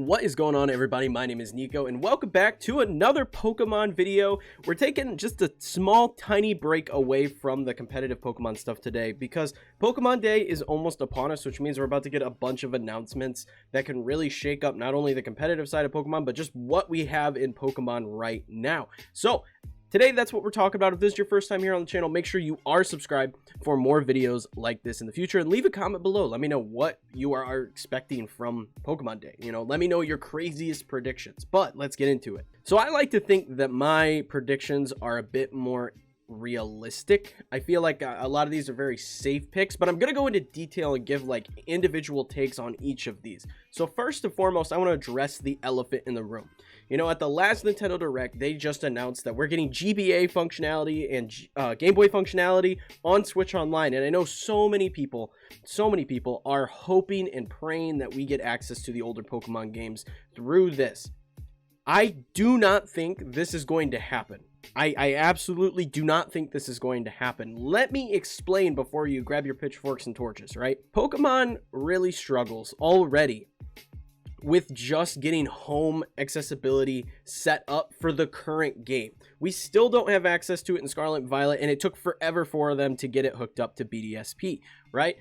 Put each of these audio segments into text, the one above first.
What is going on, everybody? My name is Nico and welcome back to another Pokemon video. We're taking just a small tiny break away from the competitive Pokemon stuff today because Pokemon Day is almost upon us, which means we're about to get a bunch of announcements that can really shake up not only the competitive side of Pokemon but just what we have in Pokemon right now. So today, that's what we're talking about. If this is your first time here on the channel, make sure you are subscribed for more videos like this in the future. And leave a comment below. Let me know what you are expecting from Pokemon Day. You know, let me know your craziest predictions. But let's get into it. So I like to think that my predictions are a bit more realistic. I feel like a lot of these are very safe picks, but I'm going to go into detail and give like individual takes on each of these. So first and foremost, I want to address the elephant in the room. You know, at the last Nintendo Direct, they just announced that we're getting GBA functionality and Game Boy functionality on Switch Online. And I know so many people are hoping and praying that we get access to the older Pokemon games through this. I do not think this is going to happen. I absolutely do not think this is going to happen. Let me explain before you grab your pitchforks and torches, right? Pokemon really struggles already with just getting home accessibility set up for the current game. We still don't have access to it in Scarlet Violet, and it took forever for them to get it hooked up to BDSP, right?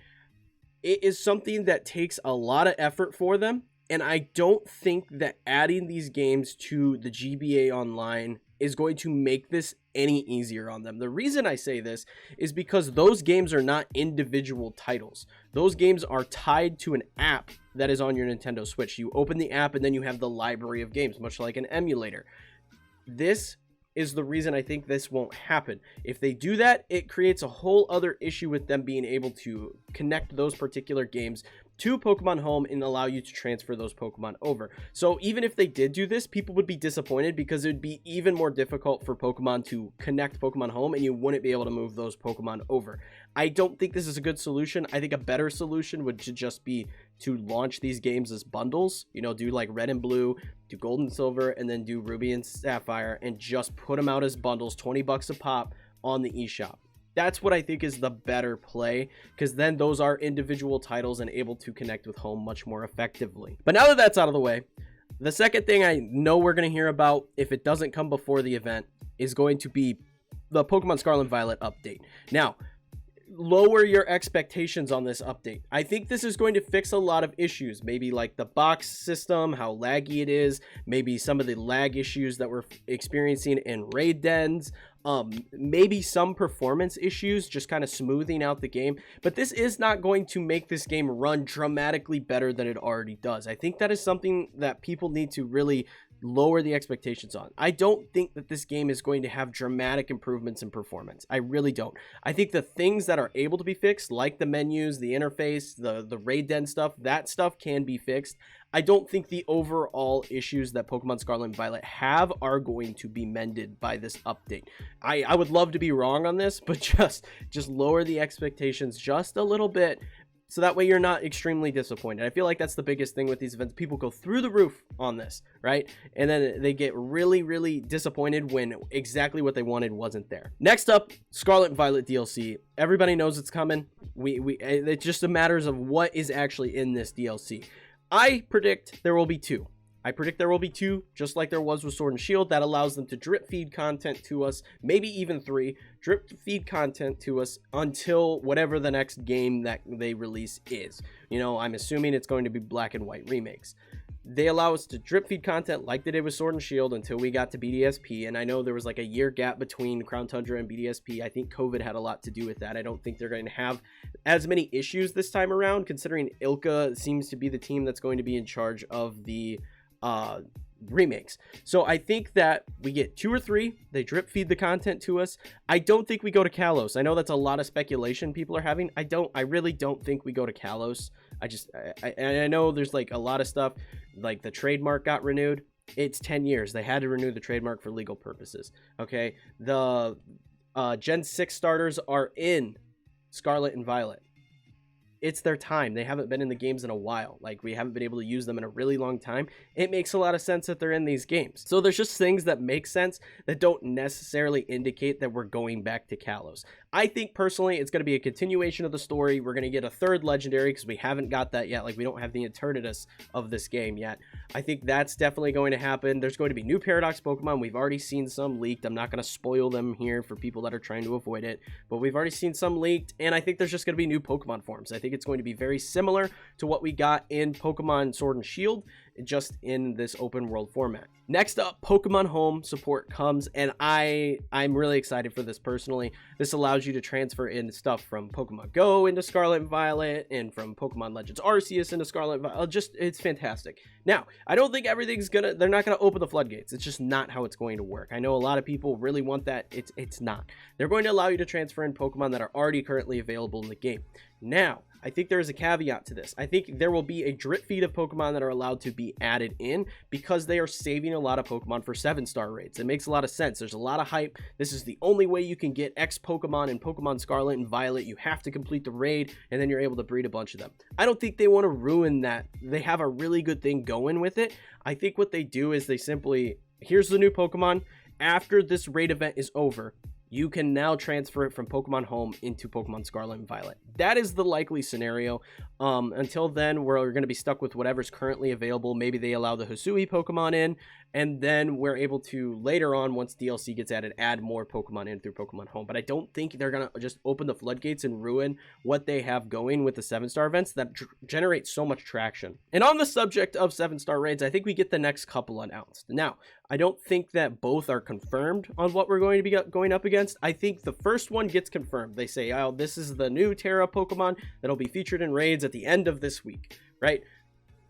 It is something that takes a lot of effort for them, and I don't think that adding these games to the GBA Online is going to make this any easier on them. The reason I say this is because those games are not individual titles. Those games are tied to an app that is on your Nintendo Switch. You open the app and then you have the library of games, much like an emulator. This is the reason I think this won't happen. If they do that, it creates a whole other issue with them being able to connect those particular games to Pokemon Home and allow you to transfer those Pokemon over. So even if they did do this, people would be disappointed because it would be even more difficult for Pokemon to connect Pokemon Home and you wouldn't be able to move those Pokemon over. I don't think this is a good solution. I think a better solution would just be to launch these games as bundles, you know, do like Red and Blue, do Gold and Silver, and then do Ruby and Sapphire, and just put them out as bundles, 20 bucks a pop on the eShop. That's what I think is the better play, because then those are individual titles and able to connect with Home much more effectively. But now that that's out of the way, the second thing I know we're going to hear about, if it doesn't come before the event, is going to be the Pokemon Scarlet Violet update. Now, lower your expectations on this update. I think this is going to fix a lot of issues, maybe like the box system, how laggy it is, maybe some of the lag issues that we're experiencing in raid dens, maybe some performance issues, just kind of smoothing out the game. But this is not going to make this game run dramatically better than it already does. I think that is something that people need to really lower the expectations on. I don't think that this game is going to have dramatic improvements in performance. I really don't. I think the things that are able to be fixed, like the menus, the interface, the raid den stuff, that stuff can be fixed. I don't think the overall issues that Pokemon Scarlet and Violet have are going to be mended by this update. I would love to be wrong on this, but just lower the expectations just a little bit, so that way you're not extremely disappointed. I feel like that's the biggest thing with these events. People go through the roof on this, right? And then they get really, really disappointed when exactly what they wanted wasn't there. Next up, Scarlet Violet DLC. Everybody knows it's coming. It's just a matter of what is actually in this DLC. I predict there will be two. I predict there will be two, just like there was with Sword and Shield. That allows them to drip feed content to us, maybe even three, drip feed content to us until whatever the next game that they release is. You know, I'm assuming it's going to be Black and White remakes. They allow us to drip feed content like they did with Sword and Shield until we got to BDSP, and I know there was like a year gap between Crown Tundra and BDSP. I think COVID had a lot to do with that. I don't think they're going to have as many issues this time around, considering Ilka seems to be the team that's going to be in charge of the remakes. So I think that we get 2 or 3, they drip feed the content to us. I don't think we go to Kalos. I know that's a lot of speculation people are having. I really don't think we go to Kalos. I know there's like a lot of stuff, like the trademark got renewed. It's 10 years. They had to renew the trademark for legal purposes. Okay, the Gen 6 starters are in Scarlet and Violet. It's their time. They haven't been in the games in a while. Like, we haven't been able to use them in a really long time. It makes a lot of sense that they're in these games. So there's just things that make sense that don't necessarily indicate that we're going back to Kalos. I think personally it's going to be a continuation of the story. We're going to get a third legendary because we haven't got that yet. Like, we don't have the Eternatus of this game yet. I think that's definitely going to happen. There's going to be new Paradox Pokemon. We've already seen some leaked. I'm not going to spoil them here for people that are trying to avoid it, but we've already seen some leaked, and I think there's just going to be new Pokemon forms. I think it's going to be very similar to what we got in Pokemon Sword and Shield, just in this open world format. Next up, Pokemon Home support comes, and I'm really excited for this personally. This allows you to transfer in stuff from Pokemon Go into Scarlet and Violet, and from Pokemon Legends Arceus into Scarlet and Violet. Just, it's fantastic. Now, I don't think they're not gonna open the floodgates. It's just not how it's going to work. I know a lot of people really want that. It's not. They're going to allow you to transfer in Pokemon that are already currently available in the game. Now, I think there is a caveat to this. I think there will be a drip feed of Pokemon that are allowed to be added in because they are saving a lot of Pokemon for 7-star raids. It makes a lot of sense. There's a lot of hype. This is the only way you can get X Pokemon in Pokemon Scarlet and Violet. You have to complete the raid, and then you're able to breed a bunch of them. I don't think they want to ruin that. They have a really good thing going with it. I think what they do is they simply, here's the new Pokemon. After this raid event is over, you can now transfer it from Pokemon Home into Pokemon Scarlet and Violet. That is the likely scenario. Until then, we're going to be stuck with whatever's currently available. Maybe they allow the Hisui Pokemon in, and then we're able to, later on, once DLC gets added, add more Pokemon in through Pokemon Home. But I don't think they're going to just open the floodgates and ruin what they have going with the 7-star events that generate so much traction. And on the subject of 7-star raids, I think we get the next couple announced. Now, I don't think that both are confirmed on what we're going to be going up against. I think the first one gets confirmed. They say, oh, this is the new Terra Pokemon that'll be featured in raids at the end of this week, right?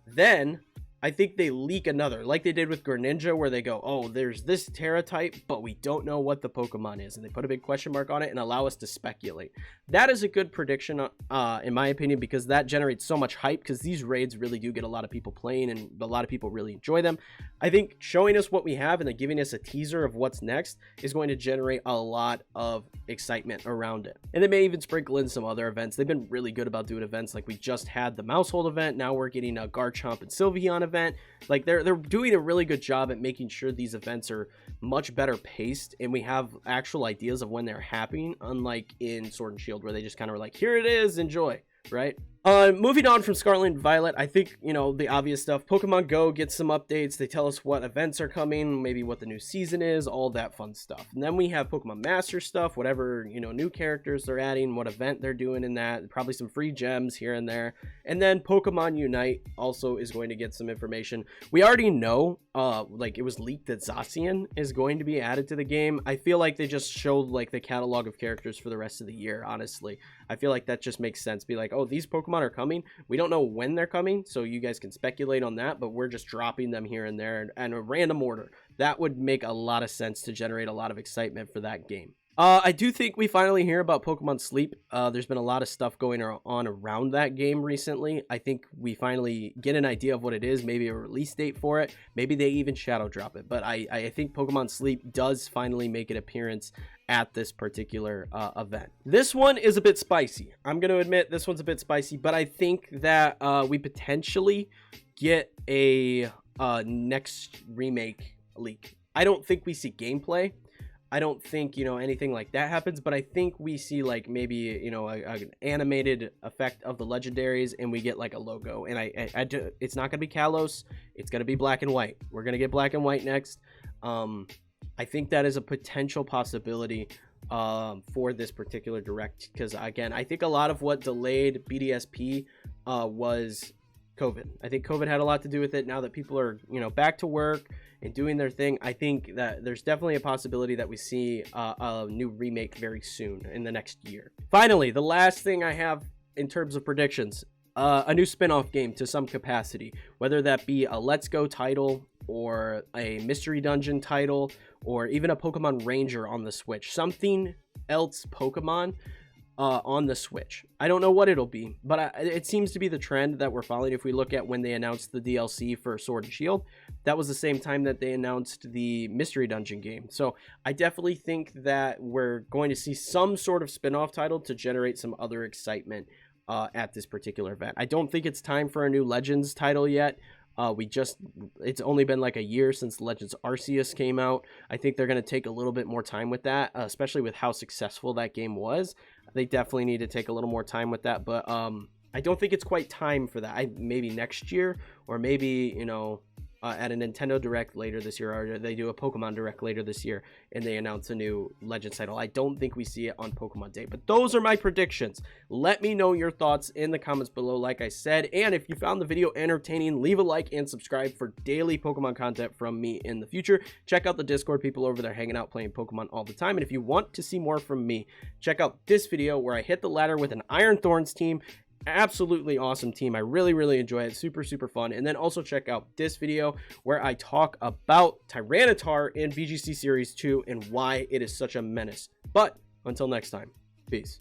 Then I think they leak another, like they did with Greninja, where they go, oh, there's this Terra type, but we don't know what the Pokemon is. And they put a big question mark on it and allow us to speculate. That is a good prediction, in my opinion, because that generates so much hype, because these raids really do get a lot of people playing, and a lot of people really enjoy them. I think showing us what we have and then giving us a teaser of what's next is going to generate a lot of excitement around it. And they may even sprinkle in some other events. They've been really good about doing events. Like, we just had the Mousehold event. Now we're getting a Garchomp and Sylveon event. Like, they're doing a really good job at making sure these events are much better paced, and we have actual ideas of when they're happening, unlike in Sword and Shield, where they just kind of were like, here it is, enjoy, right? Moving on from Scarlet and Violet, I think, you know, the obvious stuff. Pokemon Go gets some updates. They tell us what events are coming, maybe what the new season is, all that fun stuff. And then we have Pokemon Master stuff, whatever, you know, new characters they're adding, what event they're doing in that, probably some free gems here and there. And then Pokemon Unite also is going to get some information. We already know, like, it was leaked that Zacian is going to be added to the game. I feel like they just showed, like, the catalog of characters for the rest of the year, honestly. I feel like that just makes sense. Be like, oh, these Pokemon are coming. We don't know when they're coming, so you guys can speculate on that, but we're just dropping them here and there in a random order. That would make a lot of sense to generate a lot of excitement for that game. I do think we finally hear about Pokemon Sleep. There's been a lot of stuff going on around that game recently. I think we finally get an idea of what it is, maybe a release date for it. Maybe they even shadow drop it. But I think Pokemon Sleep does finally make an appearance at this particular event. This one is a bit spicy. I'm going to admit this one's a bit spicy, but I think that we potentially get a next remake leak. I don't think we see gameplay. I don't think, you know, anything like that happens, but I think we see, like, maybe, you know, an animated effect of the legendaries, and we get, like, a logo. And it's not gonna be Kalos. It's gonna be black and white. We're gonna get black and white next. I think that is a potential possibility for this particular direct, because, again, I think a lot of what delayed BDSP was COVID. I think COVID had a lot to do with it. Now that people are, you know, back to work and doing their thing, I think that there's definitely a possibility that we see a new remake very soon in the next year. Finally, the last thing I have in terms of predictions, a new spin-off game to some capacity, whether that be a Let's Go title or a Mystery Dungeon title or even a Pokemon Ranger on the Switch. Something else Pokemon on the Switch. I don't know what it'll be, but it seems to be the trend that we're following. If we look at when they announced the DLC for Sword and Shield, that was the same time that they announced the Mystery Dungeon game. So I definitely think that we're going to see some sort of spin-off title to generate some other excitement at this particular event. I don't think it's time for a new Legends title yet. It's only been like a year since Legends Arceus came out. I think they're going to take a little bit more time with that, especially with how successful that game was. They definitely need to take a little more time with that, but I don't think it's quite time for that. Maybe next year, or maybe, you know, at a Nintendo Direct later this year, or they do a Pokemon Direct later this year, and they announce a new Legends title. I don't think we see it on Pokemon Day, but those are my predictions. Let me know your thoughts in the comments below, like I said, and if you found the video entertaining, leave a like and subscribe for daily Pokemon content from me in the future. Check out the Discord, people over there hanging out playing Pokemon all the time, and if you want to see more from me, check out this video where I hit the ladder with an Iron Thorns team. Absolutely awesome team. I really enjoy it. Super fun. And then also check out this video where I talk about Tyranitar in VGC Series 2 and why it is such a menace. But until next time, peace.